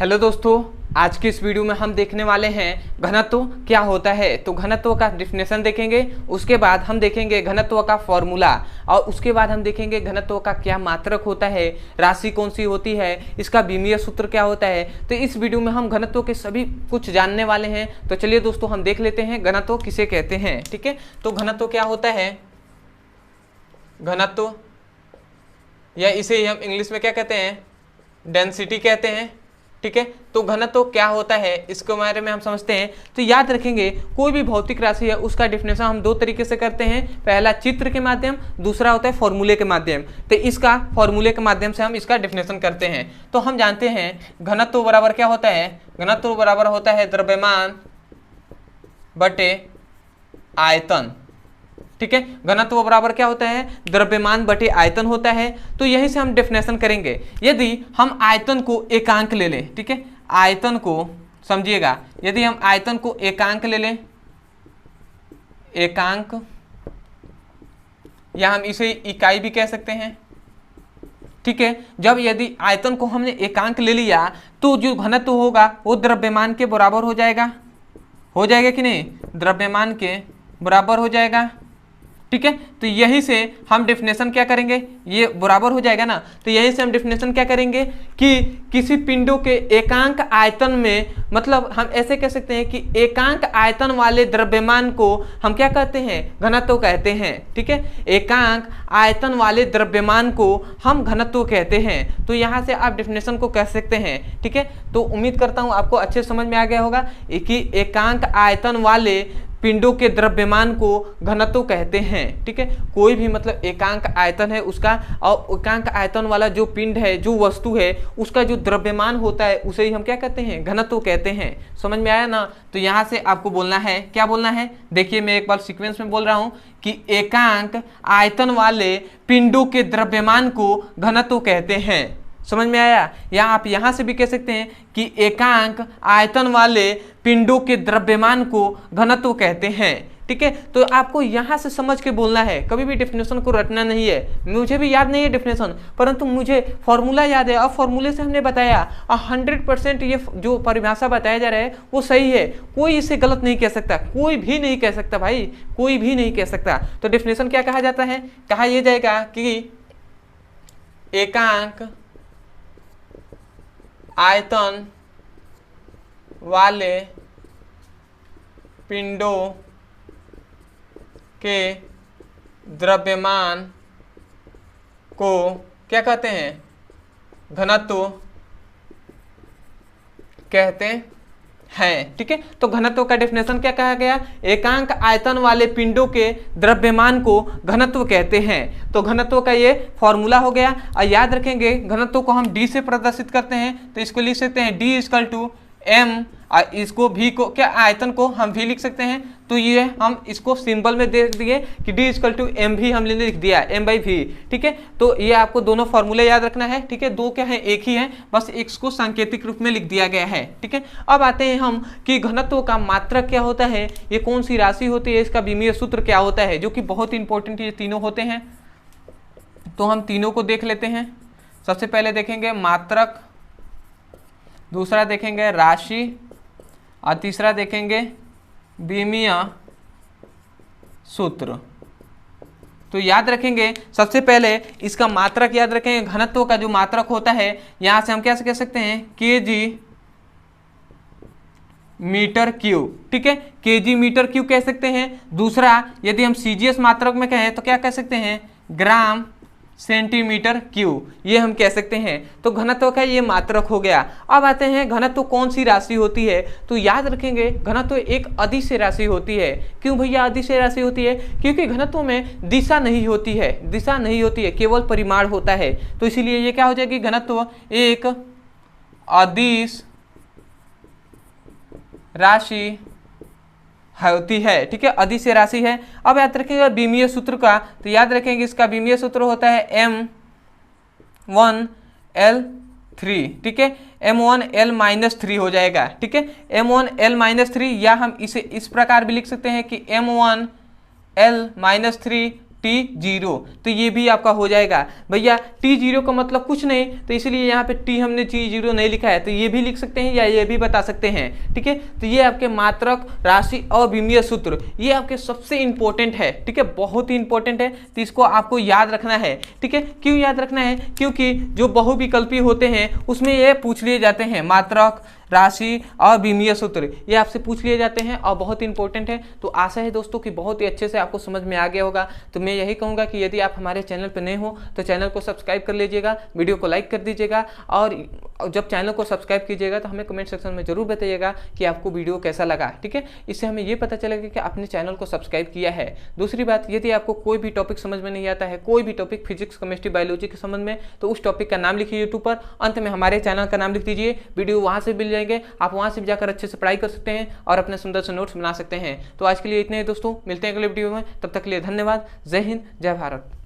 Hello दोस्तों, आज के इस वीडियो में हम देखने वाले हैं घनत्व क्या होता है। तो घनत्व का डिफिनेशन देखेंगे, उसके बाद हम देखेंगे घनत्व का फॉर्मूला, और उसके बाद हम देखेंगे घनत्व का क्या मात्रक होता है, राशि कौन सी होती है, इसका विमीय सूत्र क्या होता है। तो इस वीडियो में हम घनत्व के सभी कुछ जानने वाले हैं। तो चलिए दोस्तों, हम देख लेते हैं घनत्व किसे कहते हैं। ठीक है, तो घनत्व क्या होता है, घनत्व या इसे हम इंग्लिश में क्या कहते हैं, डेंसिटी कहते हैं। ठीक है, तो घनत्व क्या होता है इसके बारे में हम समझते हैं। तो याद रखेंगे, कोई भी भौतिक राशि है उसका डिफिनेशन हम दो तरीके से करते हैं, पहला चित्र के माध्यम, दूसरा होता है फॉर्मूले के माध्यम। तो इसका फॉर्मूले के माध्यम से हम इसका डिफिनेशन करते हैं। तो हम जानते हैं घनत्व बराबर क्या होता है, घनत्व बराबर होता है द्रव्यमान बटे आयतन। ठीक है, घनत्व बराबर क्या होता है, द्रव्यमान बटे आयतन होता है। तो यहीं से हम डेफिनेशन करेंगे। यदि हम आयतन को एकांक ले लें, ठीक है, आयतन को समझिएगा, यदि हम आयतन को एकांक ले लें, एकांक, या हम इसे इकाई भी कह सकते हैं। ठीक है, जब यदि आयतन को हमने एकांक ले लिया तो जो घनत्व होगा वो द्रव्यमान के बराबर हो जाएगा कि नहीं, द्रव्यमान के बराबर हो जाएगा। ठीक है, तो यही से हम डेफिनेशन क्या करेंगे, ये बराबर हो जाएगा ना, तो यही से हम डेफिनेशन क्या करेंगे कि किसी पिंडों के एकांक आयतन में, मतलब हम ऐसे कह सकते हैं कि एकांक आयतन वाले द्रव्यमान को हम क्या कहते हैं, घनत्व कहते हैं। ठीक है, एकांक आयतन वाले द्रव्यमान को हम घनत्व कहते हैं। तो यहाँ से आप डेफिनेशन को कह सकते हैं। ठीक है, तो उम्मीद करता हूँ आपको अच्छे समझ में आ गया होगा कि एकांक आयतन वाले पिंडों के द्रव्यमान को घनत्व कहते हैं। ठीक है, कोई भी मतलब एकांक आयतन है उसका, और एकांक आयतन वाला जो पिंड है, जो वस्तु है, उसका जो द्रव्यमान होता है उसे ही हम क्या कहते हैं, घनत्व कहते हैं। समझ में आया ना। तो यहाँ से आपको बोलना है, क्या बोलना है, देखिए मैं एक बार सीक्वेंस में बोल रहा हूँ कि एकांक आयतन वाले पिंडों के द्रव्यमान को घनत्व कहते हैं। समझ में आया। या आप यहां से भी कह सकते हैं कि एकांक आयतन वाले पिंडों के द्रव्यमान को घनत्व कहते हैं। ठीक है, तो आपको यहां से समझ के बोलना है, कभी भी डेफिनेशन को रटना नहीं है। मुझे भी याद नहीं है डेफिनेशन, परंतु मुझे फॉर्मूला याद है, और फॉर्मूले से हमने बताया, और 100% ये जो परिभाषा बताया जा रहा है वो सही है। कोई इसे गलत नहीं कह सकता, कोई भी नहीं कह सकता भाई, कोई भी नहीं कह सकता। तो डेफिनेशन क्या कहा जाता है, कहा यह जाएगा कि एकांक आयतन वाले पिंडों के द्रव्यमान को क्या कहते हैं, घनत्व कहते हैं। ठीक है, तो घनत्व का डेफिनेशन क्या कहा गया, एकांक आयतन वाले पिंडों के द्रव्यमान को घनत्व कहते हैं। तो घनत्व का ये फॉर्मूला हो गया। और याद रखेंगे घनत्व को हम डी से प्रदर्शित करते हैं, तो इसको लिख सकते हैं डी इक्वल टू एम, और इसको भी को क्या, आयतन को हम भी लिख सकते हैं। तो ये हम इसको सिंबल में दे दिए कि डी इक्वल टू एम भी हमने लिख दिया, एम बाई वी। ठीक है, तो ये आपको दोनों फॉर्मूले याद रखना है। ठीक है, दो क्या है, एक ही है, बस इसको सांकेतिक रूप में लिख दिया गया है। ठीक है, अब आते हैं हम कि घनत्व का मात्रक क्या होता है, ये कौन सी राशि होती है, इसका विमीय सूत्र क्या होता है, जो कि बहुत इंपॉर्टेंट ये तीनों होते हैं। तो हम तीनों को देख लेते हैं। सबसे पहले देखेंगे मात्रक, दूसरा देखेंगे राशि, और तीसरा देखेंगे विमीय सूत्र। तो याद रखेंगे, सबसे पहले इसका मात्रक याद रखेंगे। घनत्व का जो मात्रक होता है, यहां से हम क्या कह सकते हैं, केजी मीटर क्यूब। ठीक है, केजी मीटर क्यूब कह सकते हैं। दूसरा यदि हम सीजीएस मात्रक में कहें तो क्या कह सकते हैं, ग्राम सेंटीमीटर क्यूब, ये हम कह सकते हैं। तो घनत्व का ये मात्रक हो गया। अब आते हैं घनत्व कौन सी राशि होती है। तो याद रखेंगे घनत्व एक अदिश राशि होती है। क्यों भैया अदिश राशि होती है, क्योंकि घनत्व में दिशा नहीं होती है, दिशा नहीं होती है, केवल परिमाण होता है। तो इसीलिए ये क्या हो जाएगी, घनत्व एक अदिश राशि होती है। ठीक है, अदिश राशि है। अब याद रखेंगे विमीय सूत्र का, तो याद रखेंगे इसका विमीय सूत्र होता है M1L3। ठीक है, M1L-3 हो जाएगा। ठीक है, M1L-3, या हम इसे इस प्रकार भी लिख सकते हैं कि M1L-3 T0, तो ये भी आपका हो जाएगा। भैया T0 का मतलब कुछ नहीं, तो इसलिए यहाँ पे T हमने T0 नहीं लिखा है, तो ये भी लिख सकते हैं या ये भी बता सकते हैं। ठीक है, तो ये आपके मात्रक, राशि और विमीय सूत्र, ये आपके सबसे इंपॉर्टेंट है। ठीक है, बहुत ही इंपॉर्टेंट है, तो इसको आपको याद रखना है। ठीक है, क्यों याद रखना है? क्योंकि जो बहुविकल्पी होते हैं उसमें ये पूछ लिए जाते हैं, मात्रक, राशि और विमीय सूत्र, ये आपसे पूछ लिए जाते हैं और बहुत इंपॉर्टेंट है। तो आशा है दोस्तों कि बहुत ही अच्छे से आपको समझ में आ गया होगा। तो मैं यही कहूँगा कि यदि आप हमारे चैनल पर नए हो तो चैनल को सब्सक्राइब कर लीजिएगा, वीडियो को लाइक कर दीजिएगा, और जब चैनल को सब्सक्राइब कीजिएगा तो हमें कमेंट सेक्शन में जरूर बताइएगा कि आपको वीडियो कैसा लगा। ठीक है, इससे हमें ये पता चलेगा कि आपने चैनल को सब्सक्राइब किया है। दूसरी बात, यदि आपको कोई भी टॉपिक समझ में नहीं आता है, कोई भी टॉपिक फिजिक्स, केमिस्ट्री, बायोलॉजी के संबंध में, तो उस टॉपिक का नाम लिखिए यूट्यूब पर, अंत में हमारे चैनल का नाम लिख दीजिए, वीडियो वहाँ से मिल जाएंगे, आप वहाँ से जाकर अच्छे से पढ़ाई कर सकते हैं और अपने सुंदर से नोट्स बना सकते हैं। तो आज के लिए इतने ही दोस्तों, मिलते हैं अगले वीडियो में, तब तक के लिए धन्यवाद। जय हिंद, जय भारत।